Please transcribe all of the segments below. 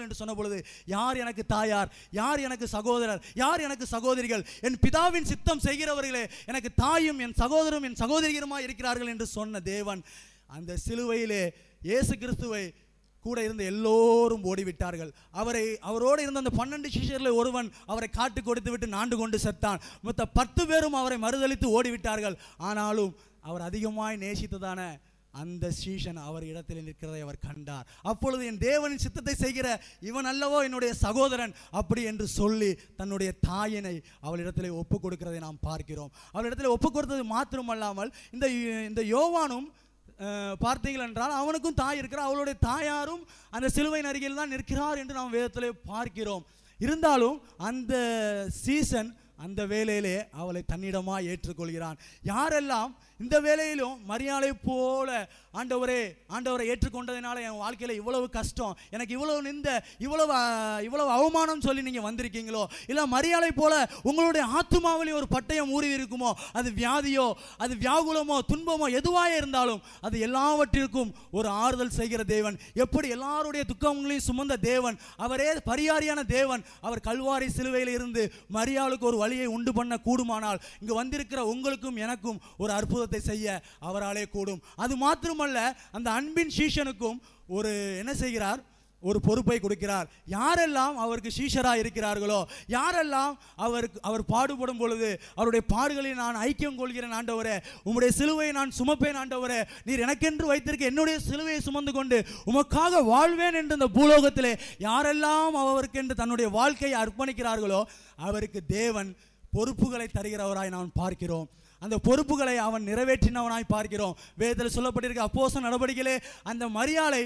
என்று சொன்ன பொழுது, யார் எனக்கு தாயார், யார் எனக்கு சகோதரர், யார் எனக்கு சகோதரிகள், என் பிதாவின் சித்தம் செய்கிறவர்களே எனக்கு தாயும் என் சகோதரரும் என் சகோதரிகளுமாய் இருக்கிறார்கள் என்று சொன்ன தேவன் அந்த சிலுவையிலே இயேசு கிறிஸ்துவை கூட இருந்த எல்லோரும் ஓடிவிட்டார்கள். அவரோடு இருந்த அந்த 12 சீஷர்களில் ஒருவன் அவரை காட்டு கொடுத்து விட்டு நாண்டு கொண்டு செத்தான். மொத்த 10 பேரும் அவரை மறுதலித்து ஓடிவிட்டார்கள். ஆனாலும் அவர் அதிகமாய் நேசித்ததான அந்த சீஷன் அவர் இடத்தில் நிற்கிறதை அவர் கண்டார். அப்பொழுது என் தேவனின் சித்தத்தை செய்கிற இவன் அல்லவோ என்னுடைய சகோதரன் அப்படி என்று சொல்லி தன்னுடைய தாயினை அவளிடத்தில் ஒப்பு கொடுக்கிறதை நாம் பார்க்கிறோம். அவளிடத்தில் ஒப்பு கொடுத்தது மாத்திரமல்லாமல் இந்த யோவானும் பார்த்தீர்கள் என்றால் அவனுக்கும் தாய் இருக்கிறார். அவளுடைய தாயாரும் அந்த சிலுவையின் அருகில் தான் நிற்கிறார் என்று நாம் வேதத்திலே பார்க்கிறோம். இருந்தாலும் அந்த சீசன் அந்த வேளையிலே அவளை தன்னிடமாக ஏற்றுக்கொள்கிறான். யாரெல்லாம் இந்த வேளையிலும் மரியாதை போல ஆண்டவரை ஏற்றுக்கொண்டதினால என் வாழ்க்கையில் இவ்வளவு கஷ்டம், எனக்கு இவ்வளவு நிந்த, இவ்வளவு அவமானம் சொல்லி நீங்கள் வந்திருக்கீங்களோ, இல்லை மரியாதை போல உங்களுடைய ஆத்துமாவிலே ஒரு பட்டயம் ஊறி இருக்குமோ, அது வியாதியோ அது வியாகுலமோ துன்பமோ எதுவாக இருந்தாலும் அது எல்லாவற்றிற்கும் ஒரு ஆறுதல் செய்கிற தேவன், எப்படி எல்லாருடைய துக்கங்களையும் சுமந்த தேவன், அவரே பரிகாரியான தேவன், அவர் கல்வாரி சிலுவையில் இருந்து மரியாளுக்கு ஒரு வழியை உண்டு பண்ண கூடுமானால் இங்கு வந்திருக்கிற உங்களுக்கும் எனக்கும் ஒரு அற்புதத்தை செய்ய அவராலே கூடும். அது மாத்திரமல்ல, அந்த அன்பின் சீஷனுக்கும் ஒரு என்ன செய்கிறார், ஒரு பொறுப்பை கொடுக்கிறார். யாரெல்லாம் அவருக்கு சீஷராக இருக்கிறார்களோ, யாரெல்லாம் அவர் பாடுபடும் பொழுது அவருடைய பாடுகளில் நான் ஐக்கியம் கொள்கிறேன் ஆண்டவரே, உம்முடைய சிலுவையை நான் சுமப்பேன் ஆண்டவரே, நீர் எனக்கென்று வைத்திருக்க என்னுடைய சிலுவையை சுமந்து கொண்டு உமக்காக வாழ்வேன் என்று இந்த பூலோகத்திலே யாரெல்லாம் அவருக்கென்று தன்னுடைய வாழ்க்கையை அர்ப்பணிக்கிறார்களோ அவருக்கு தேவன் பொறுப்புகளை தருகிறவராய் நாம் பார்க்கிறோம். அந்த பொறுப்புகளை அவன் நிறைவேற்றினவனாய் பார்க்கிறோம். வேதத்தில் சொல்லப்பட்டிருக்க அப்போஸ்தலர் நடவடிக்கையிலே அந்த மரியாளை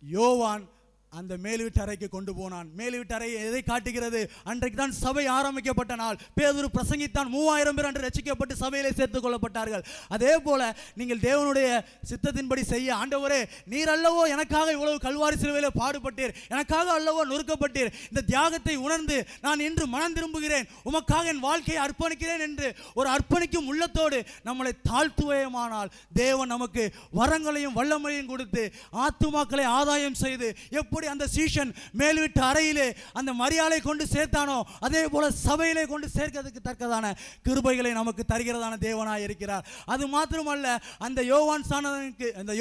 யோவான் அந்த மேல்வீட்டு அறைக்கு கொண்டு போனான். மேல்வீட்டு அறை எதை காட்டுகிறது? அன்றைக்கு தான் சபை ஆரம்பிக்கப்பட்ட நாள். பேதுரு பிரசங்கித்தான். 3000 பேர் அன்று ரட்சிக்கப்பட்டு சபையிலே சேர்த்துக் கொள்ளப்பட்டார்கள். அதே போல நீங்கள் தேவனுடைய சித்தத்தின்படி செய்ய, ஆண்டவரே நீர் அல்லவோ எனக்காக இவ்வளவு கல்வாரி சிலுவையிலே பாடுபட்டீர், எனக்காக அல்லவோ நொறுக்கப்பட்டீர், இந்த தியாகத்தை உணர்ந்து நான் இன்று மனம் திரும்புகிறேன், உமக்காக என் வாழ்க்கையை அர்ப்பணிக்கிறேன் என்று ஒரு அர்ப்பணிக்கும் உள்ளத்தோடு நம்மளை தாழ்த்துவேமானால் தேவன் நமக்கு வரங்களையும் வல்லமையும் கொடுத்து ஆத்துமாக்களை ஆதாயம் செய்து எப்படி அந்த சீஷன் மேல்விட்டு அறையிலே அந்த மரியாதை கொண்டு சேர்த்தானோ அதே போல சபையிலே கொண்டு சேர்க்கிறதுக்கு தக்கதான கிருபைகளை நமக்கு தருகிறதான தேவனாய் இருக்கிறார். அது மாத்திரமல்ல, அந்த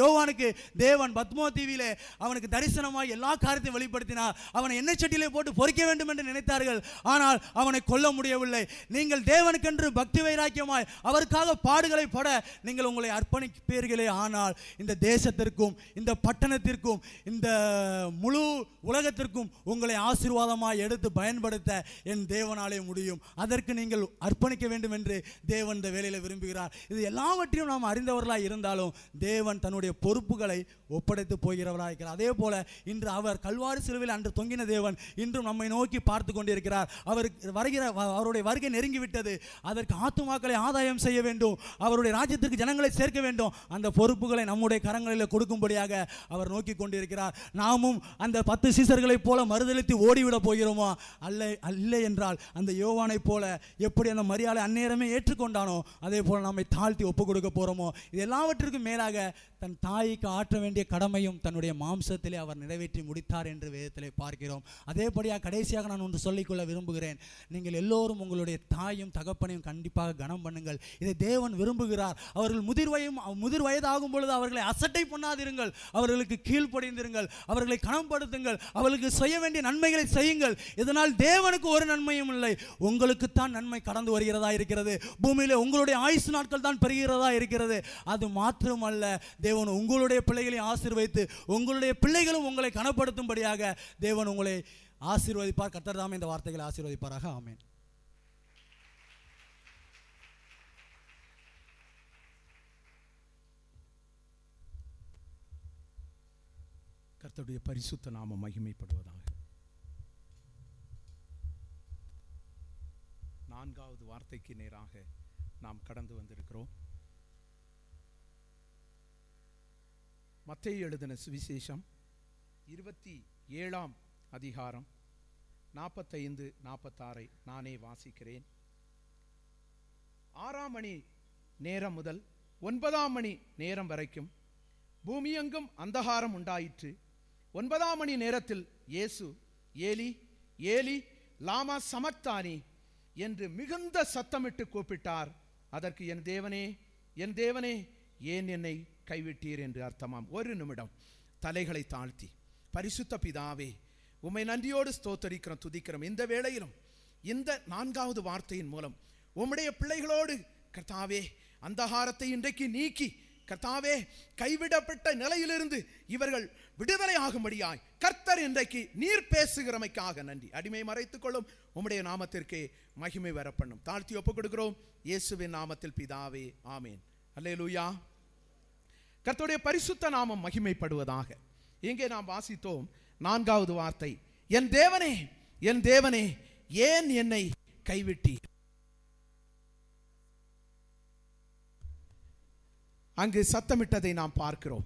யோவானுக்கு தேவன் பத்மோ தீவிலே அவனுக்கு தரிசனமாய் எல்லா காரியத்தையும் வெளிப்படுத்தினார். அவனை எண்ணெய் சட்டியிலே போட்டு பொறிக்க வேண்டும் என்று நினைத்தார்கள். ஆனால் அவனை கொல்ல முடியவில்லை. நீங்கள் தேவனுக்கென்று பக்தி வைராக்கியமாய் அவருக்காக பாடுகளை பட நீங்கள் உங்களை அர்ப்பணிப்பீர்களே ஆனால் இந்த தேசத்திற்கும் இந்த பட்டணத்திற்கும் இந்த முழு உலகத்திற்கும் உங்களை ஆசீர்வாதமாய் எடுத்து பயன்படுத்த என் தேவனாலே முடியும். அதற்கு நீங்கள் அர்ப்பணிக்க வேண்டும் என்று தேவன் இந்த வேளையில் விரும்புகிறார். இது எல்லாவற்றையும் நாம் அறிந்தவர்களாய் இருந்தாலும் தேவன் தன்னுடைய பொறுப்புகளை ஒப்படைத்து போகிறவராக இருக்கிறார். அதே போல இன்று அவர் கல்வாரி சிலுவையில் அன்று தொங்கின தேவன் இன்றும் நம்மை நோக்கி பார்த்து கொண்டிருக்கிறார். அவருடைய வருகை நெருங்கிவிட்டது. அதற்கு ஆத்துமாக்களை ஆதாயம் செய்ய வேண்டும், அவருடைய ராஜ்யத்திற்கு ஜனங்களை சேர்க்க வேண்டும். அந்த பொறுப்புகளை நம்முடைய கரங்களில் கொடுக்கும்படியாக அவர் நோக்கி கொண்டிருக்கிறார். நாமும் அந்த 10 சீசர்களைப் போல மறுதலித்து ஓடிவிட போகிறோமா? அல்ல என்றால் அந்த யோவானை போல எப்படி அந்த மரியாதை அந்நேரமே ஏற்றுக்கொண்டானோ அதே போல நம்மை தாழ்த்தி ஒப்பு கொடுக்க போறோமோ? இது எல்லாவற்றிற்கும் மேலாக தன் தாய்க்கு ஆற்ற வேண்டிய கடமையும் தன்னுடைய மாம்சத்திலே அவர் நிறைவேற்றி முடித்தார் என்று வேதத்திலே பார்க்கிறோம். அதேபடியாக கடைசியாக நான் ஒன்று சொல்லிக்கொள்ள விரும்புகிறேன். நீங்கள் எல்லோரும் உங்களுடைய தாயும் தகப்பனையும் கண்டிப்பாக கனம் பண்ணுங்கள். இதை தேவன் விரும்புகிறார். அவர்கள் முதிர் வயதாகும் பொழுது அவர்களை அசட்டை பண்ணாதிருங்கள், அவர்களுக்கு கீழ்ப்படிந்திருங்கள், அவர்களை கனப்படுத்துங்கள், அவர்களுக்கு செய்ய வேண்டிய நன்மைகளை செய்யுங்கள். இதனால் தேவனுக்கு ஒரு நன்மையும் இல்லை, உங்களுக்குத்தான் நன்மை கடந்து வருகிறதா இருக்கிறது. பூமியிலே உங்களுடைய ஆயுசு நாட்கள் தான் பெறுகிறதா இருக்கிறது. அது மாத்திரமல்ல, தேவன் உங்களுடைய பிள்ளைகளை ஆசீர்வதித்து உங்களுடைய பிள்ளைகளும் உங்களை கனப்படுத்தும்படியாக தேவன் உங்களை ஆசீர்வதிப்பார். கர்த்தர் தாமே இந்த வார்த்தைகளை ஆசீர்வதிப்பாராக. ஆமென். கர்த்தருடைய பரிசுத்த நாமம் மகிமைப்படுவதாக. 4வது வார்த்தைக்கு நேராக நாம் கடந்து வந்திருக்கிறோம். மத்தேயு எழுதின சுவிசேஷம் 27ஆம் அதிகாரம் 45-46 நானே வாசிக்கிறேன். 6ஆம் மணி நேரம் முதல் 9ஆம் மணி நேரம் வரைக்கும் பூமியெங்கும் அந்தகாரம் உண்டாயிற்று. 9ஆம் மணி நேரத்தில் இயேசு ஏலி ஏலி லாமா சமக்தானி என்று மிகுந்த சத்தமிட்டு கூப்பிட்டார். அதற்கு என் தேவனே என் தேவனே ஏன் என்னை கைவிட்டீர் என்று அர்த்தமாம். ஒரு நிமிடம் தலைகளை தாழ்த்தி, பரிசுத்த பிதாவே, உம்மை நன்றியோடு ஸ்தோத்தரிக்கிறோம், துதிக்கிறோம். இந்த வேளையிலும் இந்த 4வது வார்த்தையின் மூலம் உம்முடைய பிள்ளைகளோடு கர்த்தாவே அந்தகாரத்தை இன்றைக்கு நீக்கி கர்த்தாவே கைவிடப்பட்ட நிலையிலிருந்து இவர்கள் விடுதலை ஆகும்படியாய் கர்த்தர் இன்றைக்கு நீர் பேசுகிறமைக்காக நன்றி. அடிமை மறைத்துக் கொள்ளும் உம்முடைய நாமத்திற்கே மகிமை வரப்பண்ணும். தாழ்த்தி ஒப்புக் கொடுக்கிறோம் இயேசுவின் நாமத்தில் பிதாவே, ஆமேன். அல்லேலூயா. கர்த்தருடைய பரிசுத்த நாமம் மகிமைப்படுவதாக. இங்கே நாம் வாசித்தோம் 4வது வார்த்தை, என் தேவனே என் தேவனே ஏன் என்னை கைவிட்டீர். அங்கு சத்தமிட்டதை நாம் பார்க்கிறோம்.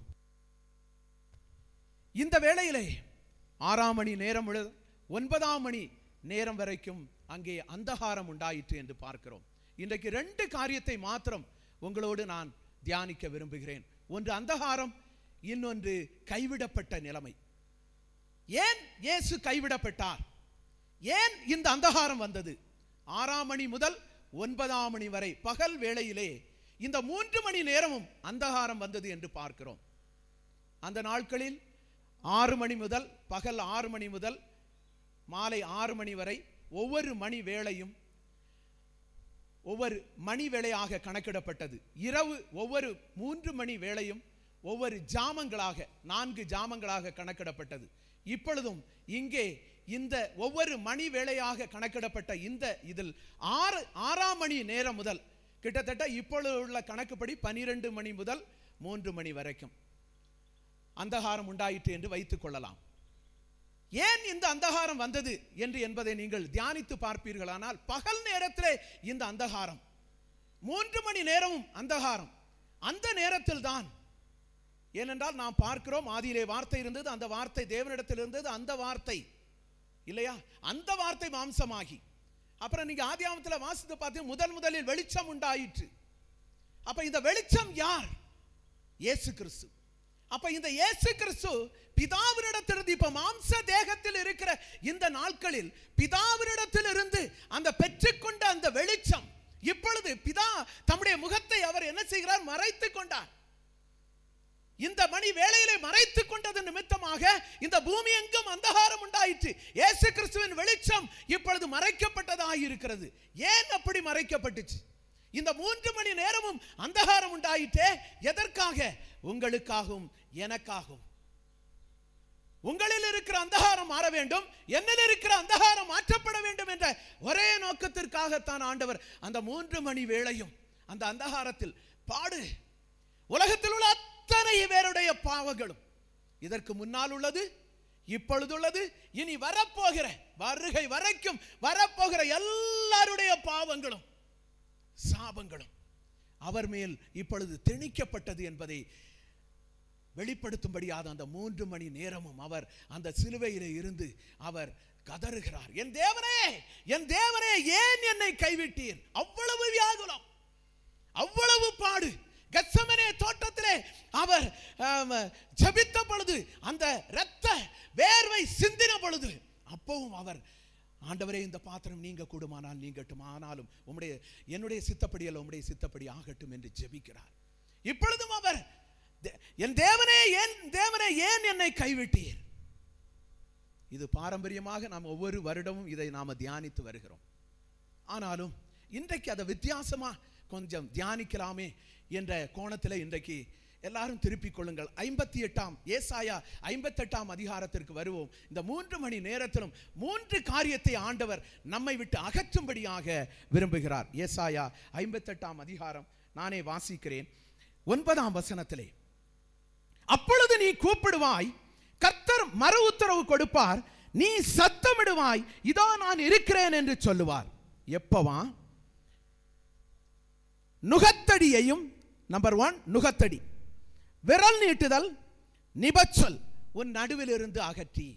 இந்த வேளையிலே 6ஆம் மணி நேரம் முதல் 9ஆம் மணி நேரம் வரைக்கும் அங்கே அந்தகாரம் உண்டாயிற்று என்று பார்க்கிறோம். இன்றைக்கு 2 காரியத்தை மாத்திரம் உங்களோடு நான் தியானிக்க விரும்புகிறேன். ஒன்று அந்தகாரம், இன்னொன்று கைவிடப்பட்ட நிலைமை. ஏன் இயேசு கைவிடப்பட்டார்? ஏன் இந்த அந்தகாரம் வந்தது? 6ஆம் மணி முதல் 9ஆம் மணி வரை பகல் வேளையிலே இந்த 3 மணி நேரமும் அந்தகாரம் வந்தது என்று பார்க்கிறோம். அந்த நாட்களில் 6 மணி முதல் பகல் 6 மணி முதல் மாலை 6 மணி வரை ஒவ்வொரு மணி வேளையும் ஒவ்வொரு மணி வேளையாக கணக்கிடப்பட்டது. இரவு ஒவ்வொரு 3 மணி வேளையும் ஒவ்வொரு ஜாமங்களாக 4 ஜாமங்களாக கணக்கிடப்பட்டது. இப்பொழுதும் இங்கே இந்த ஒவ்வொரு மணி வேளையாக கணக்கிடப்பட்ட இந்த இதில் 6ஆம் மணி நேரம் முதல் கிட்டத்தட்ட இப்பொழுது உள்ள கணக்குப்படி 12 மணி முதல் 3 மணி வரைக்கும் அந்தகாரம் உண்டாயிற்று என்று வைத்துக் கொள்ளலாம். ஏன் இந்த அந்தகாரம் வந்தது என்று என்பதை நீங்கள் தியானித்து பார்ப்பீர்களானால், பகல் நேரத்திலே இந்த அந்தகாரம், 3 மணி நேரமும் அந்தகாரம். அந்த நேரத்தில் தான், ஏனென்றால் நாம் பார்க்கிறோம், ஆதியிலே வார்த்தை இருந்தது, அந்த வார்த்தை தேவனிடத்தில் இருந்தது, அந்த வார்த்தை இல்லையா, அந்த வார்த்தை மாம்சமாகி, அப்புறம் நீங்க ஆதியாகமத்தில் வாசித்து பார்த்து முதலில் வெளிச்சம் உண்டாயிற்று. அப்ப இந்த வெளிச்சம் யார்? இயேசு கிறிஸ்து. அப்ப இந்த இயேசு கிறிஸ்து பிதாவினிடத்திலிருந்து, இப்ப மாம்ச தேகத்தில் இருக்கிற இந்த நாட்களில் பிதாவினிடத்தில் இருந்து அந்த பெற்றுக்கொண்ட அந்த வெளிச்சம் இப்பொழுது பிதா தம்முடைய முகத்தை அவர் என்ன செய்கிறார்? மறைத்துக் கொண்டார். இந்த மணி வேளையிலே மறைத்துக் கொண்டது நிமித்தமாக இந்த பூமி எங்கும் அந்தகாரம் உண்டாயிற்று. இயேசு கிறிஸ்துவின் வெளிச்சம் இப்பொழுது மறைக்கப்பட்டதாக இருக்கிறது. ஏன் அப்படி மறைக்கப்பட்டுச்சு? இந்த 3 மணி நேரமும் அந்தகாரம் உண்டாயிற்றே, எதற்காக? உங்களுக்காகவும் எனக்காகவும். உங்களில் இருக்கிற அந்தகாரம் மாற வேண்டும், என்னில் இருக்கிற அந்தகாரம் மாற்றப்பட வேண்டும் என்ற ஒரே நோக்கத்திற்காகத்தான் ஆண்டவர் அந்த 3 மணி வேளையும் அந்த அந்தகாரத்தில் பாடு. உலகத்தில் உள்ள அத்தனை பேருடைய பாவங்களும், இதற்கு முன்னால் உள்ளது, இப்பொழுது உள்ளது, இனி வரப்போகிற வருகை வரைக்கும் வரப்போகிற எல்லாருடைய பாவங்களும் சாபங்களும் அவர் மேல் இப்பொழுது திணிக்கப்பட்டது என்பதை வெளிப்படுத்தும்படியாக அந்த 3 மணி நேரமும் அவர் அந்த சிலுவையிலே இருந்து அவர் கதறுகிறார், என் தேவனே என் தேவனே ஏன் என்னை கைவிட்டீர். அவ்வளவு வியாகுலம், அவ்வளவு பாடு. கெத்செமனே தோட்டத்திலே அவர் ஜெபித்த பொழுது, அந்த இரத்த வேர்வை சிந்தின பொழுது, அப்பவும் அவர், ஆண்டவரே இந்த பாத்திரம் நீங்க கூடுமானால் நீங்கட்டும், ஆனாலும் என்னுடைய சித்தப்படி அல்ல உம்முடைய சித்தப்படி ஆகட்டும் என்று ஜெபிக்கிறார். இப்பொழுதும் அவர், என் தேவனே ஏன் என்னை கைவிட்டீர். இது பாரம்பரியமாக நாம் ஒவ்வொரு வருடமும் இதை நாம தியானித்து வருகிறோம். ஆனாலும் இன்றைக்கு அதை வித்தியாசமா கொஞ்சம் தியானிக்கலாமே என்ற கோணத்தில் இன்றைக்கு எல்லாரும் திருப்பிக் கொள்ளுங்கள். ஏசாயா 58ஆம் அதிகாரத்திற்கு வருவோம். இந்த 3 மணி நேரத்திலும் 3 காரியத்தை ஆண்டவர் நம்மை விட்டு அகற்றும்படியாக விரும்புகிறார். ஏசாயா 58ஆம் அதிகாரம் நானே வாசிக்கிறேன். 9ஆம் வசனத்திலே, அப்பொழுது நீ கூப்பிடுவாய், கர்த்தர் மறு உத்தரவு கொடுப்பார், நீ சத்தமிடுவாய், இதோ நான் இருக்கிறேன் என்று சொல்லுவார். எப்பவா? நுகத்தடியையும், நம்பர் 1 நுகத்தடி, விரல் நீட்டுதல், நிபச்சொல் உன் நடுவில் இருந்து அகற்றி.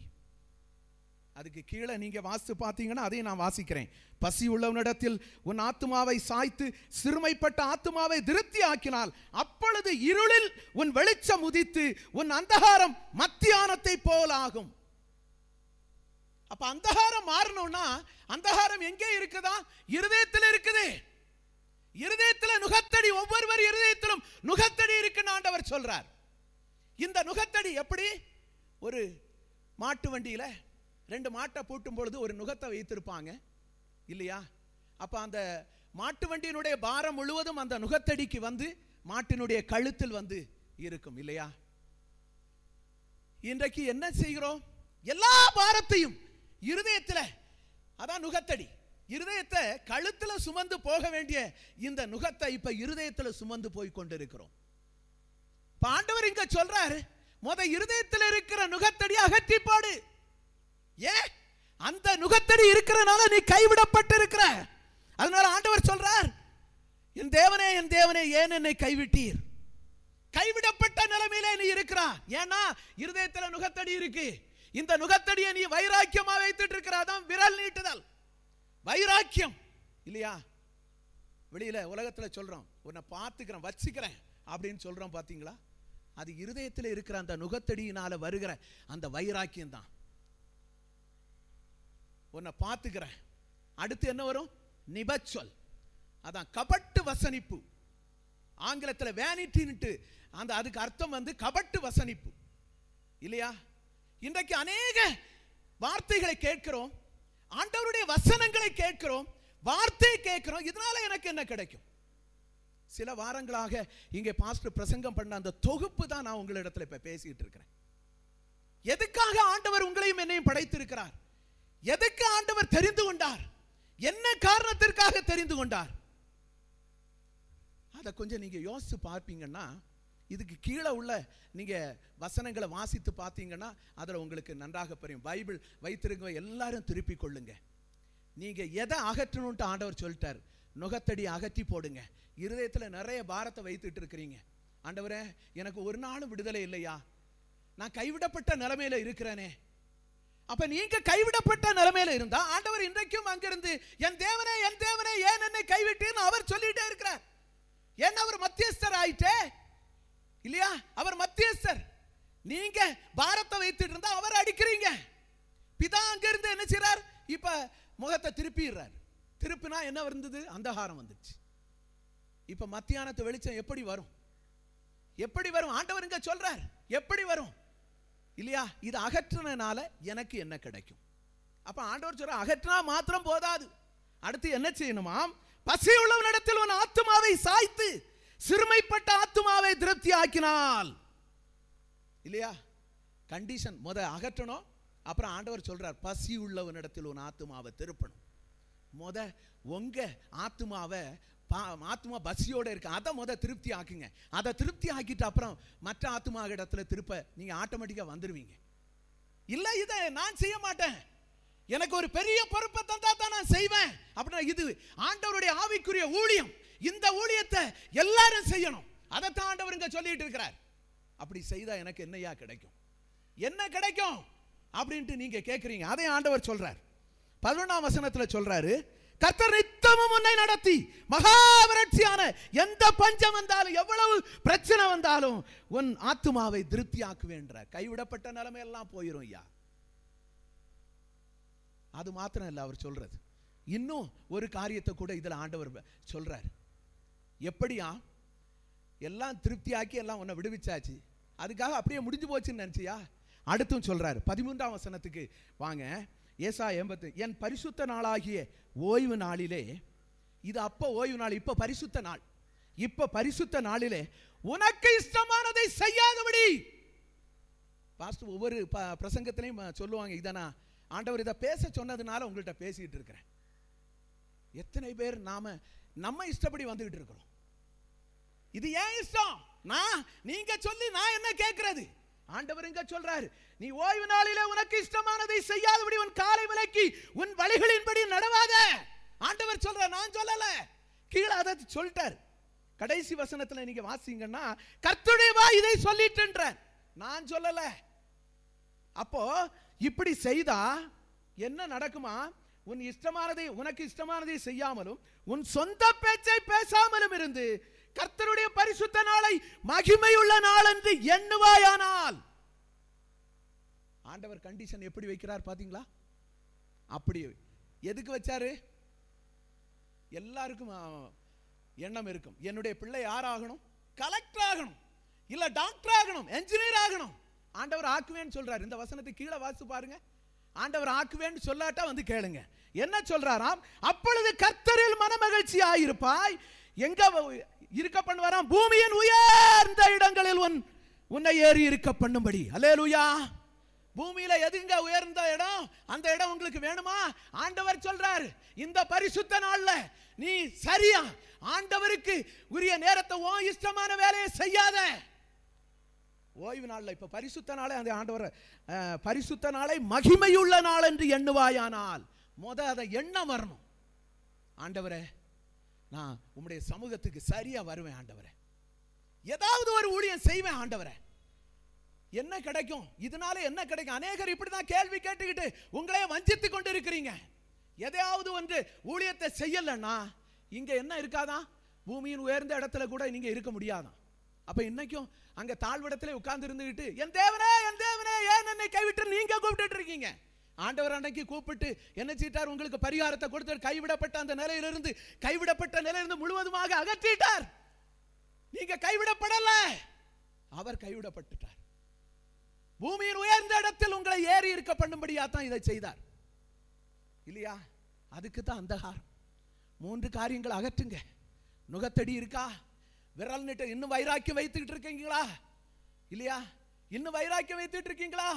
அதுக்கு கீழே நீங்க வாசித்து பார்த்தீங்கன்னா அதையும் நான் வாசிக்கிறேன். பசி உள்ளவனிடத்தில் உன் ஆத்துமாவை சாய்த்து சிறுமைப்பட்ட ஆத்துமாவை திருப்தி ஆக்கினால் அப்பொழுது இருளில் உன் வெளிச்சம் உதித்து உன் அந்தகாரம் மத்தியானத்தை போல் ஆகும். அப்ப அந்தகாரம் மாறணும்னா அந்தகாரம் எங்கே இருக்குதா? இருதயத்தில் இருக்குது. இருதயத்தில் நுகத்தடி, ஒவ்வொருவர் இருதயத்திலும் நுகத்தடி இருக்குன்னு ஆண்டவர் சொல்றார். இந்த நுகத்தடி எப்படி? ஒரு மாட்டு வண்டியில 2 மாட்டை பூட்டும் பொழுது ஒரு நுகத்தை வைத்திருப்பாங்க இல்லையா? அப்ப அந்த மாட்டு வண்டியினுடைய பாரம் முழுவதும் அந்த நுகத்தடிக்கு வந்து மாட்டினுடைய கழுத்தில் வந்து இருக்கும் இல்லையா? இன்றைக்கு என்ன செய்கிறோம்? எல்லா பாரத்தையும் இருதயத்தில், அதான் நுகத்தடி, இருதயத்தை கழுத்துல சுமந்து போக வேண்டிய இந்த நுகத்தை இப்ப இருதயத்துல சுமந்து போய் கொண்டிருக்கிறோம். ஆண்டவர் இங்க சொல்றாரு, இருதயத்தில் இருக்கிற நுகத்தடி அகற்றி போடு. ஏன்? அந்த நுகத்தடி இருக்கிறனால நீ கைவிடப்பட்டு இருக்கிற. அதனால ஆண்டவர் சொல்றார், என் தேவனே என் தேவனே ஏன் என்னை கைவிட்டீர்? கைவிடப்பட்ட நிலைமையிலே நீ இருக்கிறா. ஏன்னா இருதயத்தில் நுகத்தடி இருக்கு. இந்த நுகத்தடியை நீ வைராக்கியமா வைத்துட்டு இருக்கிறாதான் விரல் நீட்டுதல் வைராக்கியம் இல்லையா? வெளியில உலகத்துல சொல்றோம், உன்னை பார்த்துக்கிறேன் வச்சுக்கிறேன் அப்படின்னு சொல்றோம் பாத்தீங்களா? அது இருதயத்தில் இருக்கிற அந்த நுகத்தடியினால வருகிற அந்த வைராக்கியம் தான். உன்னை பார்த்துக்கிறேன். அடுத்து என்ன வரும்? நிபச்சொல். அதான் கபட்டு வசனிப்பு. ஆங்கிலத்தில் வேனிட்டின்ட்டு அந்த அதுக்கு அர்த்தம் வந்து கபட்டு வசனிப்பு இல்லையா? இன்றைக்கு அநேக வார்த்தைகளை கேட்கிறோம், ஆண்டவருடைய வசனங்களை கேட்கிறோம், வார்த்தையை கேட்கிறோம். இதனால எனக்கு என்ன கிடைக்கும்? சில வாரங்களாக இங்கே பாஸ்டர் பிரசங்கம் பண்ண அந்த தொகுப்பு தான் நான் உங்களிடத்தில் இப்ப பேசிட்டு இருக்கிறேன். எதுக்காக ஆண்டவர் உங்களையும் என்னையும் படைத்திருக்கிறார்? எதுக்கு ஆண்டவர் தெரிந்து கொண்டார்? என்ன காரணத்திற்காக தெரிந்து கொண்டார்? அதை கொஞ்சம் நீங்க யோசிச்சு பார்ப்பீங்கன்னா, இதுக்கு கீழே உள்ள நீங்க வசனங்களை வாசித்து பார்த்தீங்கன்னா அதுல உங்களுக்கு நன்றாக புரியும். பைபிள் வைத்திருக்க எல்லாரும் திருப்பி கொள்ளுங்க. நீங்க எதை அகற்றணும்ட்டு ஆண்டவர் சொல்லிட்டார். நுகத்தடி அகற்றி போடுங்க. இருதயத்தில் நிறைய பாரத்தை வைத்துட்டு இருக்கிறீங்க. ஆண்டவரே எனக்கு ஒரு நாளும் விடுதலை இல்லையா, நான் கைவிடப்பட்ட நிலைமையில இருக்கிறேனே. அப்ப நீங்க கைவிடப்பட்ட நிலைமையில இருந்தா ஆண்டவர் இன்றைக்கும் அங்கிருந்து என் தேவனே ஏன் என்னை கைவிட்டீர்னு அவர் சொல்லிட்டே இருக்கிறார். ஏன்? அவர் மத்தியஸ்தர் ஆயிட்டே இல்லையா? அவர் மத்தியஸ்தர். நீங்க பாரத்தை வைத்துட்டு இருந்தா அவர் அடிக்கிறீங்க. பிதா அங்கிருந்து என்ன செய்றார்? இப்ப முகத்தை திருப்பிடுறார். திருப்பினா என்ன வந்தது? அந்தகாரம் வந்துச்சு. இப்ப மத்தியானத்து வெளிச்சம் எப்படி வரும்? எப்படி வரும்? ஆண்டவர் இங்க சொல்றார் எப்படி வரும் இல்லையா? இது அகற்றினால எனக்கு என்ன கிடைக்கும்? அப்ப ஆண்டவர் சொல்ற அகற்றினா மாத்திரம் போதாது, அடுத்து என்ன செய்யணுமாம்? பசி உள்ளவனிடத்தில் உன் ஆத்துமாவை சாய்த்து சிறுமைப்பட்ட ஆத்துமாவை திருப்தி ஆக்கினால் இல்லையா? கண்டிஷன் அகற்றணும். அப்புறம் ஆண்டவர் சொல்றார் பசி உள்ளவனிடத்தில் உன் ஆத்துமாவை திருப்பணும். உங்க ஆத்துமாவை, ஆத்துமா பசியோட இருக்கு, அதை திருப்தி ஆக்குங்க. அதை திருப்தி ஆக்கிட்டு அப்புறம் மற்ற ஆத்துமா இடத்துல திருப்ப நீங்க ஆட்டோமேட்டிக்கா வந்துருவீங்க. இல்ல இதை நான் செய்ய மாட்டேன், எனக்கு ஒரு பெரிய பொறுப்பை தந்தா தான் நான் செய்வேன் அப்படின்னா இது ஆண்டவருடைய ஆவிக்குரிய ஊழியம். இந்த ஊழியத்தை எல்லாரும் செய்யணும். அதைத்தான் ஆண்டவர் இங்க சொல்லிட்டு இருக்கிறார். அப்படி செய்தா எனக்கு என்னையா கிடைக்கும்? என்ன கிடைக்கும் அப்படின்ட்டு நீங்க கேட்கறீங்க. அதை ஆண்டவர் சொல்றார். 11ஆம் வசனத்துல சொல்றாரு, கர்த்தர் நித்தமும் உன்னை நடத்தி மகாவரட்சியான எந்த பஞ்சம் வந்தாலும் எவ்வளவு பிரச்சனை வந்தாலும் உன் ஆத்துமாவை திருப்தியாக்குவேன்ற. கைவிடப்பட்ட நிலைமை எல்லாம் போயிரும் ஐயா. அது மாத்திரம் இல்ல, அவர் சொல்றது இன்னும் ஒரு காரியத்தை கூட இதுல ஆண்டவர் சொல்றார். எப்படியா? எல்லாம் திருப்தியாக்கி எல்லாம் உன்னை விடுவிச்சாச்சு, அதுக்காக அப்படியே முடிஞ்சு போச்சுன்னு நினைச்சியா? அடுத்தும் சொல்றாரு. 13ஆம் வசனத்துக்கு வாங்க. ஏசாயா 80, என் பரிசுத்த நாளாகிய ஓய்வு நாளிலே, இது அப்ப ஓய்வு நாள், இப்ப பரிசுத்த நாள், இப்ப பரிசுத்த நாளிலே உனக்கு இஷ்டமானதை செய்யாதபடி. பாஸ்டர் ஒவ்வொரு பிரசங்கத்திலையும் சொல்லுவாங்க, இதை நான் ஆண்டவர் இதை பேச சொன்னதுனால உங்கள்கிட்ட பேசிட்டு இருக்கிறேன். எத்தனை பேர் நம்ம இஷ்டப்படி வந்துகிட்டு இருக்கிறோம்? இது ஏன் இஷ்டம்? நீங்க சொல்லி நான் என்ன கேட்கிறது? ஆண்டவர் இங்க சொல்றாரு, நீ ஓய்வு நாளிலே உனக்கு இஷ்டமானதை செய்யாதபடி உன் காலை விலக்கி உன் வழிகளின்படி நடவாத. ஆண்டவர் சொல்ற, நான் சொல்லல. கீழே அதை சொல்லிட்டார். கடைசி வசனத்துல நீங்க வாசிங்கன்னா கர்த்தருடைய வாய் இதை சொல்லிட்டுன்ற, நான் சொல்லல. அப்போ இப்படி செய்தா என்ன நடக்குமா? உன் இஷ்டமானதை, உனக்கு இஷ்டமானதை செய்யாமலும் உன் சொந்த பேச்சை பேசாமலும் இருந்து கர்த்தருடைய பரிசுத்த நாளை மகிமையுள்ள நாள் என்று எண்ணுவாயானால். ஆண்டவர் கண்டிஷன் எப்படி வைக்கிறார் பாத்தீங்களா? அப்படி எதுக்கு வச்சாரு? எல்லாருக்கும் எண்ணம் இருக்கும், என்னுடைய பிள்ளை யாராகணும்? கலெக்டர் ஆகணும், இல்ல டாக்டர் ஆகணும், என்ஜினியர் ஆகணும். ஆண்டவர் ஆக்குவேன்னு சொல்றாரு. இந்த வசனத்தை கீழே வாசித்து பாருங்க. ஆண்டவர் ஆக்குவேன்னு சொல்லாட்டா வந்து கேளுங்க. என்ன சொல்றாராம்? அப்பொழுது கர்த்தரில் மனமகிழ்ச்சியாயிருப்பாய். எங்க இருக்க பண்ணுவாராம்? பூமியின் உயர்ந்த இடங்களில் உன்னை ஏறி இருக்க பண்ணும்படி. அல்லேலூயா. பூமியில எதுங்க உயர்ந்த இடம்? அந்த இடம் உங்களுக்கு வேணுமா? ஆண்டவர் சொல்றார், இந்த பரிசுத்த நாள்ல நீ சரியா ஆண்டவருக்கு உரிய நேரத்தை உன் இஷ்டமான வேலையை செய்யாத. ஓய்வு நாள்ல, இப்ப பரிசுத்த நாளை, அந்த ஆண்டவர் பரிசுத்த நாளை மகிமையுள்ள நாள் என்று எண்ணுவாயானால் அதை எண்ணம் வரணும். ஆண்டவரே, நான் உம்முடைய சமூகத்துக்கு சரியா வருவேன் ஆண்டவரே, ஏதாவது ஒரு ஊழியம் செய்வேன் ஆண்டவரே, என்ன கிடைக்கும்? இதனால என்ன கிடைக்கும்? அநேகர் இப்படிதான் கேள்வி கேட்டுக்கிட்டு உங்களே வஞ்சித்து கொண்டு இருக்கிறீங்க. எதையாவது ஒன்று ஊழியத்தை செய்யலன்னா இங்க என்ன இருக்காதான்? பூமியின் உயர்ந்த இடத்துல கூட நீங்க இருக்க முடியாதான். அப்ப இன்னைக்கும் அங்க தாழ்விடத்திலே உட்கார்ந்து இருந்துகிட்டு என் தேவனே என் தேவனே ஏன் என்னை கைவிட்டு நீங்க கூப்பிட்டு இருக்கீங்க. ஆண்டவர் அன்னைக்கு கூப்பிட்டு என்ன செய்தார்? உங்களுக்கு பரிகாரத்தை கொடுத்தார். கைவிடப்பட்ட அந்த நிலையிலிருந்து, கைவிடப்பட்ட நிலையிலிருந்து முழுவதுமாக அகற்றிட்டார். நீங்க கைவிடப்படல, அவர் கைவிடப்பட்டுட்டார். பூமியின் உயர்ந்த இடத்தில் உங்களை ஏறி இருக்க பண்ணும்படியா தான் இதை செய்தார் இல்லையா? அதுக்கு தான் அந்தகாரம். 3 காரியங்கள் அகற்றுங்க. நுகத்தடி இருக்கா? விரல் நீட்ட இன்னும் வைராக்கியம் வைத்துக்கிட்டு இருக்கீங்களா? இல்லையா? இன்னும் வைராக்கியம் வைத்துட்டு இருக்கீங்களா?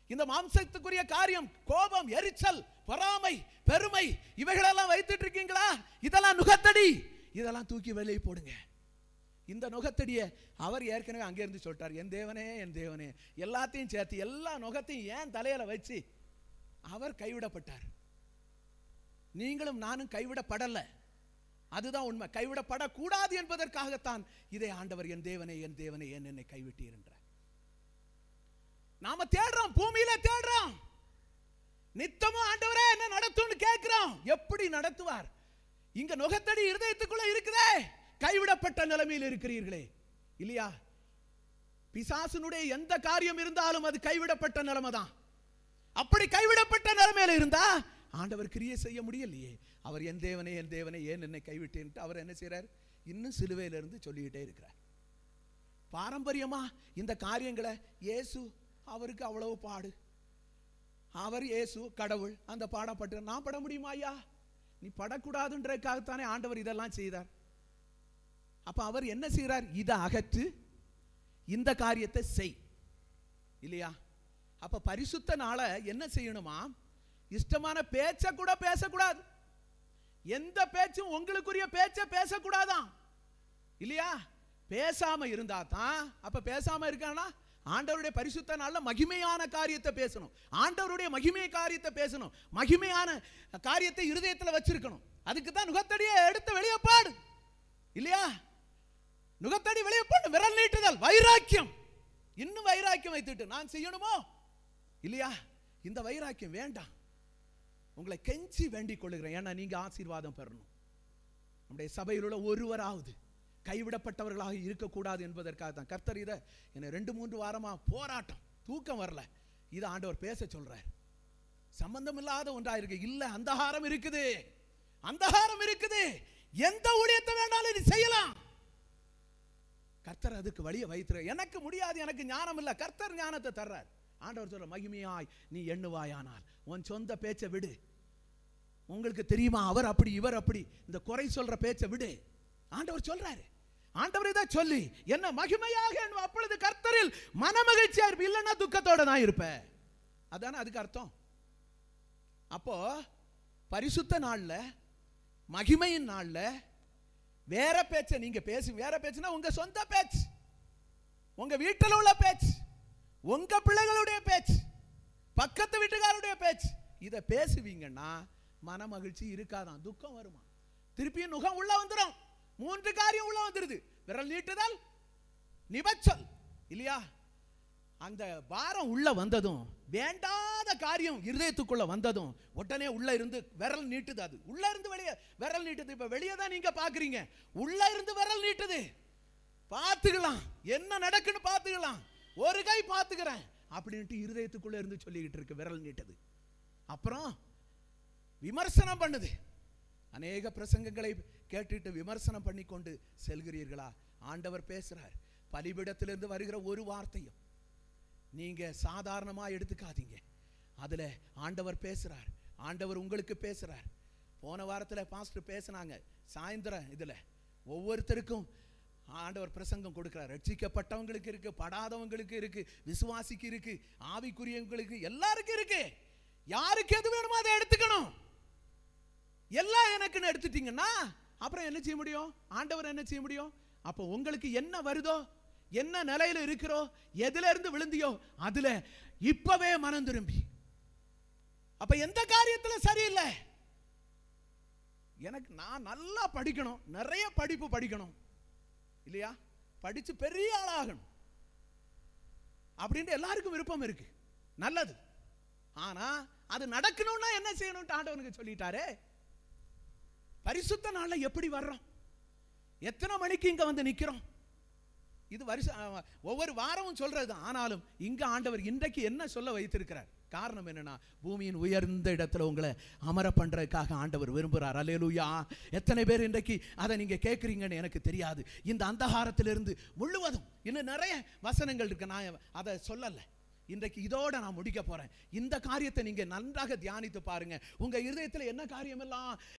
இந்த மாம்சத்துக்குரிய காரியம், கோபம், எரிச்சல், பொறாமை, பெருமை, இவைகளெல்லாம் வைத்துட்டு இருக்கீங்களா? இதெல்லாம் நுகத்தடி. இதெல்லாம் தூக்கி வெளியே போடுங்க. இந்த நுகத்தடியை அவர் ஏற்கனவே அங்கே இருந்து சொல்லிட்டார். என் தேவனே என் தேவனே, எல்லாத்தையும் சேர்த்து எல்லா நுகத்தையும் ஏன் தலையில வச்சு அவர் கைவிடப்பட்டார். நீங்களும் நானும் கைவிடப்படல, அதுதான் உண்மை. கைவிடப்படக்கூடாது என்பதற்காகத்தான் இதை ஆண்டவர் என் தேவனே ஏன் என்னை கைவிட்டீர் என்றார். நாம தேடுறோம், பூமியில தேடுறோம், நித்தமும் ஆண்டவரே என்ன நடத்தும்னு கேட்கிறோம். எப்படி நடத்துவார்? இங்க நுகத்தடி இருதயத்துக்குள்ள இருக்குதே. கைவிடப்பட்ட நிலைமையில் இருக்கிறீர்களே இல்லையா? பிசாசுனுடைய எந்த காரியம் இருந்தாலும் அது கைவிடப்பட்ட நிலைமை தான். அப்படி கைவிடப்பட்ட நிலைமையில இருந்தா ஆண்டவர் கிரியை செய்ய முடியலையே. அவர் என் தேவனே ஏன் என்னை கைவிட்டேன் அவர் என்ன செய்றார்? இன்னும் சிலுவையில இருந்து சொல்லிக்கிட்டே இருக்கிறார். பாரம்பரியமா இந்த காரியங்களை இயேசு, அவருக்கு அவ்வளவு பாடு, அவர் இயேசு கடவுள், அந்த பாடப்பட்டு நான் பட முடியுமா? ஐயா, நீ படக்கூடாதுன்றதுக்காகத்தானே ஆண்டவர் இதெல்லாம் செய்தார். அப்ப அவர் என்ன செய்கிறார்? இதை அகற்று, இந்த காரியத்தை செய் இல்லையா? அப்ப பரிசுத்த நாளை என்ன செய்யணுமா? இஷ்டமான பேச்ச கூட பேசக்கூடாது. எந்த பேச்சும் உங்களுக்குரிய பேச்ச பேசக்கூடாதான் இல்லையா? பேசாம இருந்தா தான். அப்ப பேசாம இருக்கானா? ஆண்டவருடைய பரிசுத்த நாள்ல மகிமையான காரியத்தை பேசணும். ஆண்டவருடைய மகிமை காரியத்தை பேசணும். மகிமையான காரியத்தை இருதயத்தில் வச்சிருக்கணும். அதுக்கு தான் நுகத்தடியை எடுத்து வெளியே பாடு இல்லையா? நுகத்தடி வெளியே போட்டு விரல் நீட்டுதல், வைராக்கியம். இன்னும் வைராக்கியம் வைத்துட்டு நான் செய்யணுமோ இல்லையா? இந்த வைராக்கியம் வேண்டாம். உங்களை கெஞ்சி வேண்டிக் கொள்ளுகிறேன். ஏன்னா நீங்க ஆசீர்வாதம் பெறணும். நம்முடைய சபையில் உள்ள ஒருவராவது கைவிடப்பட்டவர்களாக இருக்கக்கூடாது என்பதற்காக தான் கர்த்தர் இதை என்ன 2-3 வாரமா போராட்டம், தூக்கம் வரல, இதை ஆண்டவர் பேச சொல்றார். சம்பந்தம் இல்லாத ஒன்றா இருக்கு. இல்ல, அந்தகாரம் இருக்குது, அந்தகாரம் இருக்குது. எந்த ஊழியத்தை வேணாலும் நீ செய்யலாம். கர்த்தர் அதுக்கு வழியை வைத்திரு. எனக்கு முடியாது, எனக்கு ஞானம் இல்லை. கர்த்தர் ஞானத்தை தர்றார். ஆண்டவர் சொல்ற, மகிமையாய் நீ எண்ணுவாயானால் உன் சொந்த பேச்சை விடு. உங்களுக்கு தெரியுமா அவர் அப்படி இவர் அப்படி, இந்த குறை சொல்ற பேச்சை விடு. ஆண்டவர் சொல்றாரு. ஆண்டவர் இதை சொல்லி என்ன மகிமையாக எண்ணுவா, அப்பொழுது கர்த்தரில் மனமகிழ்ச்சியா இருப்ப, இல்லைன்னா துக்கத்தோட தான் இருப்பேன். அதானே அதுக்கு அர்த்தம். அப்போ பரிசுத்த நாள்ல, மகிமையின் நாள்ல வேற பேச்சை நீங்க பேசு. வேற பேச்சுனா உங்க சொந்த பேச்சு, உங்க வீட்டில் உள்ள பேச்சு, உங்க பிள்ளைகளுடைய பேச்சு, பக்கத்து வீட்டுக்காரருடைய பேச்சு, இதை பேசுவீங்கன்னா மன மகிழ்ச்சி இருக்காதான், துக்கம் வருமா. திருப்பியும் நுகம் உள்ள வந்துடும். 3 காரியம் உள்ள வந்துருது. விரல் நீட்டுதல், நிபச்சல் இல்லையா? அந்த பாரம் உள்ள வந்ததும், வேண்டாத காரியம் இருதயத்துக்குள்ள வந்ததும், உடனே உள்ள இருந்து விரல் நீட்டுது. அது உள்ள இருந்து வெளியே விரல் நீட்டுது. இப்ப வெளியே தான் நீங்க பாக்குறீங்க, உள்ள இருந்து விரல் நீட்டுது. பார்த்துக்கலாம், என்ன நடக்குன்னு பார்த்துக்கலாம், ஒரு கை பார்த்துக்கிறேன் அப்படின்ட்டு இருதயத்துக்குள்ள இருந்து சொல்லிக்கிட்டு இருக்கு, விரல் நீட்டுது. அப்புறம் விமர்சனம் பண்ணுது. அநேக பிரசங்கங்களை கேட்டுட்டு விமர்சனம் பண்ணி கொண்டு செல்கிறீர்களா? ஆண்டவர் பேசுறார். பலிபீடத்திலிருந்து வருகிற ஒரு வார்த்தையும் நீங்க சாதாரணமா எடுத்துக்காதீங்க. அதுல ஆண்டவர் பேசுறார், ஆண்டவர் உங்களுக்கு பேசுறார். போன வாரத்துல பாஸ்டர் பேசினாங்க. சாயந்தரம் இதுல ஒவ்வொருத்தருக்கும் ஆண்டவர் பிரசங்கம் கொடுக்கிறார். ரட்சிக்கப்பட்டவங்களுக்கு இருக்கு, படாதவங்களுக்கு இருக்கு, விசுவாசிக்கு இருக்கு, ஆவிக்குரியவங்களுக்கு, எல்லாருக்கும் இருக்கு. யாருக்கு எது வேணுமோ அதை எடுத்துக்கணும். எல்லாம் எனக்குன்னு எடுத்துட்டீங்கன்னா அப்புறம் என்ன செய்ய முடியும்? ஆண்டவர் என்ன செய்ய முடியும்? அப்போ உங்களுக்கு என்ன வருதோ, என்ன நிலையில இருக்கிறோ, எதுல இருந்து விழுந்தியோ அதுல இப்பவே மனம் திரும்பி. அப்ப எந்த காரியத்துல சரியில்லை, எனக்கு நான் நல்லா படிக்கணும், நிறைய படிப்பு படிக்கணும் இல்லையா, படிச்சு பெரிய ஆளாகணும் அப்படின்னு எல்லாருக்கும் விருப்பம் இருக்கு, நல்லது. ஆனா அது நடக்கணும்னா என்ன செய்யணும்? ஆண்டவனுக்கு சொல்லிட்டாரே. பரிசுத்த நாள்ல எப்படி வர்றோம், எத்தனை மணிக்கு இங்க வந்து நிக்கிறோம், இது வருஷம் ஒவ்வொரு வாரமும் சொல்றது. ஆனாலும் இங்க ஆண்டவர் இன்றைக்கு என்ன சொல்ல வைத்திருக்கிறார்? காரணம் என்னன்னா, பூமியின் உயர்ந்த இடத்துல உங்களை அமர பண்றதுக்காக ஆண்டவர் விரும்புகிறார். அல்லேலூயா. எத்தனை பேர் இன்றைக்கு அதை நீங்க கேட்குறீங்கன்னு எனக்கு தெரியாது. இந்த அந்தகாரத்திலிருந்து முழுவதும் இன்னும் நிறைய வசனங்கள் இருக்கு, நான் அதை சொல்லலை. இன்றைக்கு இதோட நான் முடிக்க போறேன். இந்த காரியத்தை நீங்க நன்றாக தியானித்து பாருங்க. உங்க இருதயத்தில் என்ன காரியம் எல்லாம்